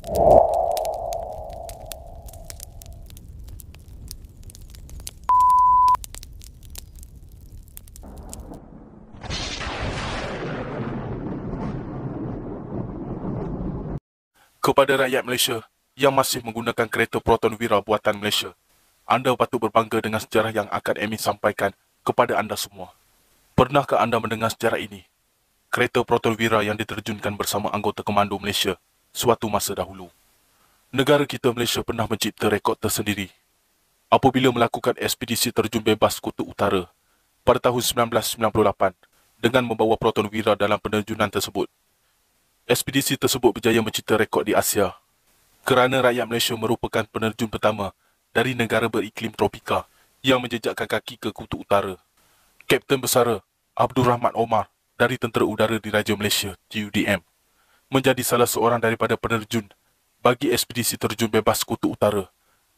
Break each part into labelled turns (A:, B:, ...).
A: Kepada rakyat Malaysia yang masih menggunakan kereta Proton Wira buatan Malaysia, anda patut berbangga dengan sejarah yang akan Amy sampaikan kepada anda semua. Pernahkah anda mendengar sejarah ini? Kereta Proton Wira yang diterjunkan bersama anggota komando Malaysia suatu masa dahulu. Negara kita Malaysia pernah mencipta rekod tersendiri apabila melakukan ekspedisi terjun bebas Kutub Utara pada tahun 1998 dengan membawa Proton Wira dalam penerjunan tersebut. Ekspedisi tersebut berjaya mencipta rekod di Asia kerana rakyat Malaysia merupakan penerjun pertama dari negara beriklim tropika yang menjejakkan kaki ke Kutub Utara. Kapten Besara Abdul Rahman Omar dari Tentera Udara Diraja Malaysia TUDM menjadi salah seorang daripada penerjun bagi ekspedisi terjun bebas Kutub Utara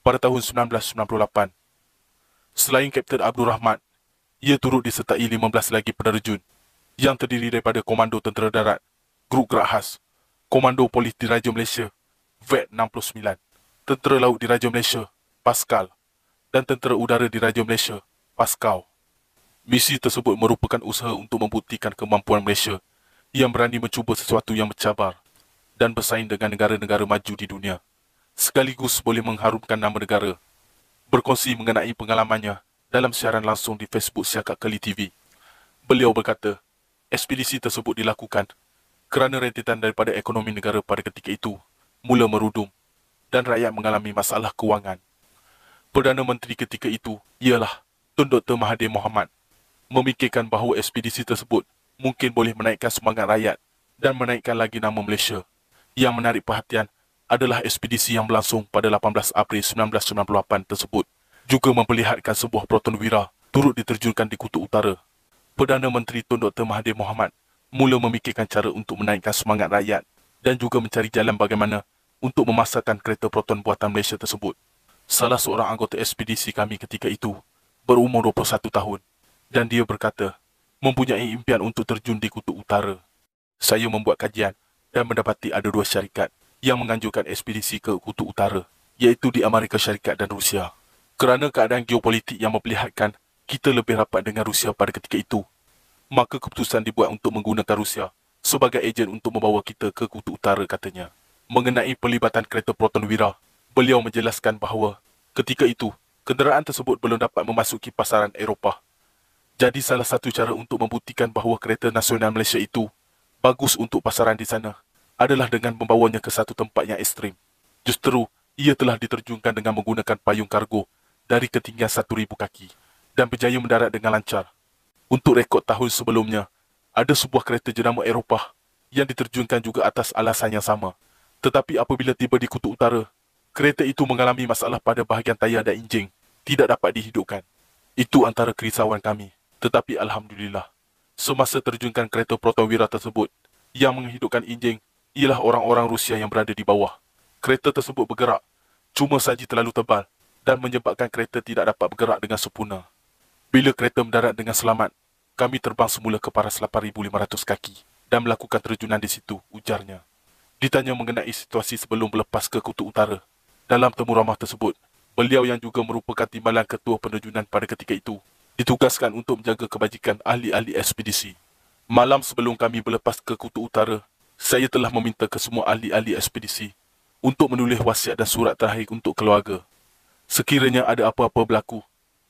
A: pada tahun 1998. Selain Kapten Abdul Rahman, ia turut disertai 15 lagi penerjun yang terdiri daripada Komando Tentera Darat, Grup Gerak Khas, Komando Polis Diraja Malaysia, VET 69, Tentera Laut Diraja Malaysia, Paskal, dan Tentera Udara Diraja Malaysia, Paskau. Misi tersebut merupakan usaha untuk membuktikan kemampuan Malaysia yang berani mencuba sesuatu yang mencabar dan bersaing dengan negara-negara maju di dunia, sekaligus boleh mengharumkan nama negara. Berkongsi mengenai pengalamannya dalam siaran langsung di Facebook Siakak Keli TV, beliau berkata, ekspedisi tersebut dilakukan kerana rentetan daripada ekonomi negara pada ketika itu mula merudum dan rakyat mengalami masalah kewangan. Perdana Menteri ketika itu ialah Tun Dr. Mahathir Mohamad memikirkan bahawa ekspedisi tersebut mungkin boleh menaikkan semangat rakyat dan menaikkan lagi nama Malaysia. Yang menarik perhatian adalah ekspedisi yang berlangsung pada 18 April 1998 tersebut juga memperlihatkan sebuah Proton Wira turut diterjunkan di Kutub Utara. Perdana Menteri Tun Dr. Mahathir Mohamad mula memikirkan cara untuk menaikkan semangat rakyat dan juga mencari jalan bagaimana untuk memasarkan kereta Proton buatan Malaysia tersebut. Salah seorang anggota ekspedisi kami ketika itu berumur 21 tahun dan dia berkata mempunyai impian untuk terjun di Kutub Utara. Saya membuat kajian dan mendapati ada dua syarikat yang menganjurkan ekspedisi ke Kutub Utara, iaitu di Amerika Syarikat dan Rusia. Kerana keadaan geopolitik yang memperlihatkan kita lebih rapat dengan Rusia pada ketika itu, maka keputusan dibuat untuk menggunakan Rusia sebagai ejen untuk membawa kita ke Kutub Utara, katanya. Mengenai pelibatan kereta Proton Wira, beliau menjelaskan bahawa ketika itu, kenderaan tersebut belum dapat memasuki pasaran Eropah. Jadi salah satu cara untuk membuktikan bahawa kereta nasional Malaysia itu bagus untuk pasaran di sana adalah dengan membawanya ke satu tempat yang ekstrim. Justru, ia telah diterjunkan dengan menggunakan payung kargo dari ketinggian 1,000 kaki dan berjaya mendarat dengan lancar. Untuk rekod tahun sebelumnya, ada sebuah kereta jenama Eropah yang diterjunkan juga atas alasan yang sama. Tetapi apabila tiba di Kutub Utara, kereta itu mengalami masalah pada bahagian tayar dan enjin, tidak dapat dihidupkan. Itu antara kerisauan kami. Tetapi Alhamdulillah, semasa terjunkan kereta Proton Wira tersebut, yang menghidupkan enjin ialah orang-orang Rusia yang berada di bawah. Kereta tersebut bergerak, cuma saja terlalu tebal dan menyebabkan kereta tidak dapat bergerak dengan sempurna. Bila kereta mendarat dengan selamat, kami terbang semula ke paras 8,500 kaki dan melakukan terjunan di situ, ujarnya. Ditanya mengenai situasi sebelum berlepas ke Kutub Utara, dalam temu ramah tersebut, beliau yang juga merupakan timbalan ketua penerjunan pada ketika itu, ditugaskan untuk menjaga kebajikan ahli-ahli ekspedisi. Malam sebelum kami berlepas ke Kutub Utara, saya telah meminta ke semua ahli-ahli ekspedisi untuk menulis wasiat dan surat terakhir untuk keluarga. Sekiranya ada apa-apa berlaku,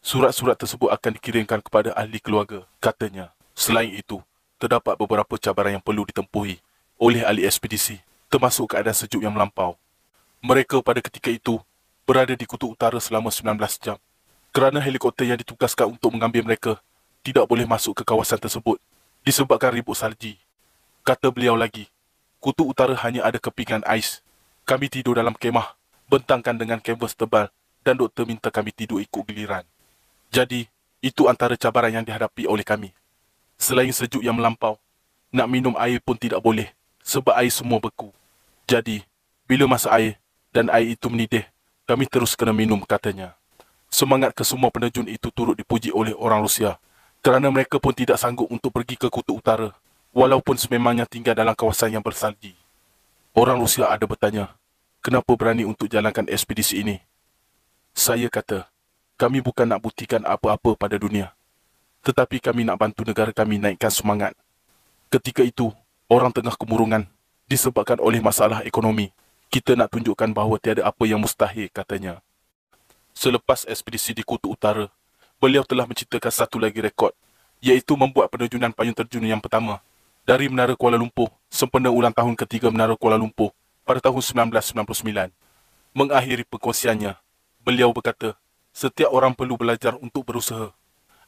A: surat-surat tersebut akan dikirimkan kepada ahli keluarga, katanya. Selain itu, terdapat beberapa cabaran yang perlu ditempuhi oleh ahli ekspedisi, termasuk keadaan sejuk yang melampau. Mereka pada ketika itu berada di Kutub Utara selama 19 jam. Kerana helikopter yang ditugaskan untuk mengambil mereka tidak boleh masuk ke kawasan tersebut disebabkan ribut salji. Kata beliau lagi, Kutub Utara hanya ada kepingan ais. Kami tidur dalam kemah, bentangkan dengan kanvas tebal dan doktor minta kami tidur ikut giliran. Jadi, itu antara cabaran yang dihadapi oleh kami. Selain sejuk yang melampau, nak minum air pun tidak boleh sebab air semua beku. Jadi, bila masak air dan air itu mendidih, kami terus kena minum, katanya. Semangat kesemua penerjun itu turut dipuji oleh orang Rusia kerana mereka pun tidak sanggup untuk pergi ke Kutub Utara walaupun sememangnya tinggal dalam kawasan yang bersalji. Orang Rusia ada bertanya, kenapa berani untuk jalankan ekspedisi ini. Saya kata, kami bukan nak buktikan apa-apa pada dunia, tetapi kami nak bantu negara kami naikkan semangat. Ketika itu, orang tengah kemurungan disebabkan oleh masalah ekonomi. Kita nak tunjukkan bahawa tiada apa yang mustahil, katanya. Selepas ekspedisi di Kutub Utara, beliau telah menciptakan satu lagi rekod, iaitu membuat penerjunan payung terjun yang pertama dari Menara Kuala Lumpur sempena ulang tahun ketiga Menara Kuala Lumpur pada tahun 1999. Mengakhiri perkongsiannya, beliau berkata, setiap orang perlu belajar untuk berusaha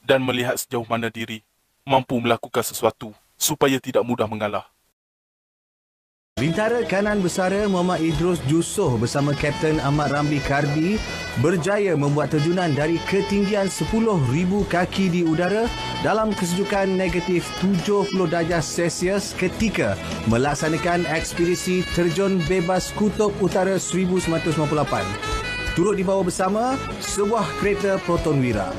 A: dan melihat sejauh mana diri mampu melakukan sesuatu supaya tidak mudah mengalah.
B: Bintara kanan bersara Muhammad Idrus Jusoh bersama Kapten Ahmad Ramli Karbi berjaya membuat terjunan dari ketinggian 10,000 kaki di udara dalam kesejukan negatif 70 darjah Celsius ketika melaksanakan ekspedisi terjun bebas Kutub Utara 1998. Turut dibawa bersama sebuah kereta Protonwira.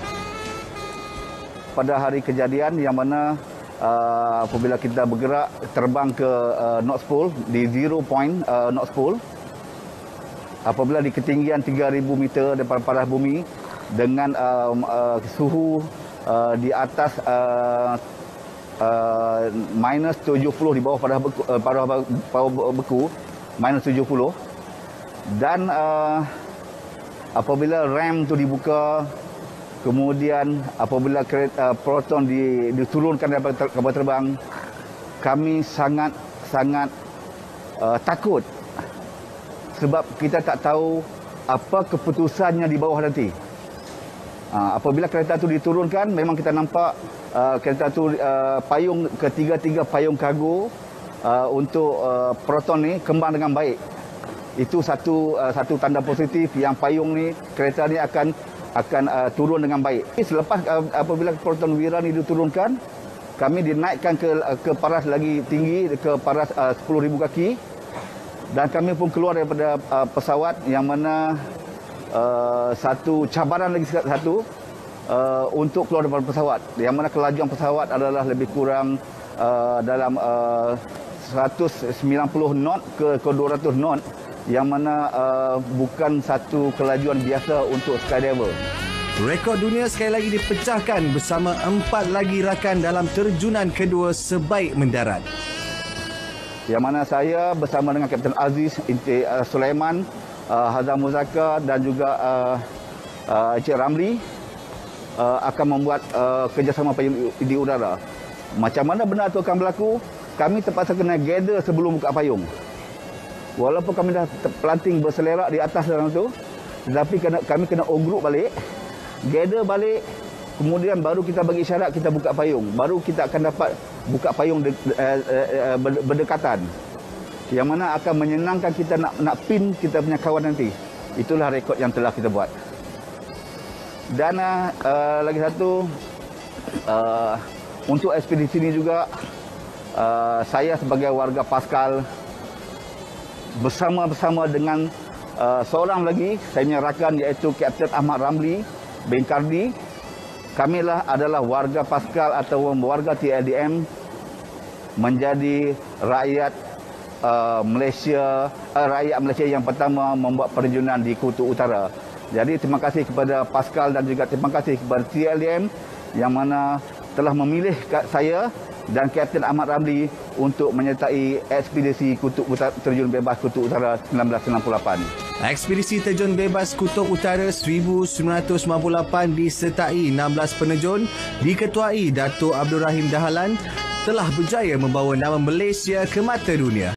C: Pada hari kejadian yang mana apabila kita bergerak terbang ke North Pole di 0 point North Pole, apabila di ketinggian 3,000 meter daripada paras bumi dengan suhu di atas minus 70 di bawah paras beku minus 70, dan apabila rem tu dibuka, kemudian apabila kereta Proton diturunkan daripada kapal terbang, kami sangat takut sebab kita tak tahu apa keputusannya di bawah nanti. Apabila kereta itu diturunkan, memang kita nampak kereta itu payung ketiga-tiga payung kargo untuk Proton ni kembang dengan baik. Itu satu tanda positif yang payung ni, kereta ni akan turun dengan baik. Selepas apabila Protonwira ni diturunkan, kami dinaikkan ke paras lagi tinggi, ke paras 10,000 kaki, dan kami pun keluar daripada pesawat, yang mana satu cabaran lagi untuk keluar daripada pesawat, yang mana kelajuan pesawat adalah lebih kurang dalam 190 knot ke 200 knot, yang mana bukan satu kelajuan biasa untuk skydiver.
B: Rekod dunia sekali lagi dipecahkan bersama 4 lagi rakan dalam terjunan kedua sebaik mendarat.
C: Yang mana saya bersama dengan Kapten Aziz, Sulaiman, Hazam Muzakar dan juga Encik Ramli akan membuat kerjasama payung di udara. Macam mana benda itu akan berlaku? Kami terpaksa kena gather sebelum buka payung. Walaupun kami dah pelanting berselerak di atas dalam tu, tetapi kami kena group balik, gather balik, kemudian baru kita bagi isyarat kita buka payung. Baru kita akan dapat buka payung berdekatan, yang mana akan menyenangkan kita nak pin kita punya kawan nanti. Itulah rekod yang telah kita buat. Dan lagi satu, untuk ekspedisi ini juga, saya sebagai warga Pascal bersama-sama dengan seorang lagi saya punya rakan, iaitu Kapten Ahmad Ramli bin Kardi. Kamilah adalah warga Pascal atau warga TLDM, menjadi rakyat Malaysia yang pertama membuat perjunan di Kutub Utara. Jadi terima kasih kepada Pascal dan juga terima kasih kepada TLDM yang mana telah memilih saya dan Kapten Ahmad Ramli untuk menyertai ekspedisi terjun bebas Kutub Utara 1998.
B: Ekspedisi terjun bebas Kutub Utara 1998 disertai 16 penerjun diketuai Dato' Abdul Rahim Dahalan telah berjaya membawa nama Malaysia ke mata dunia.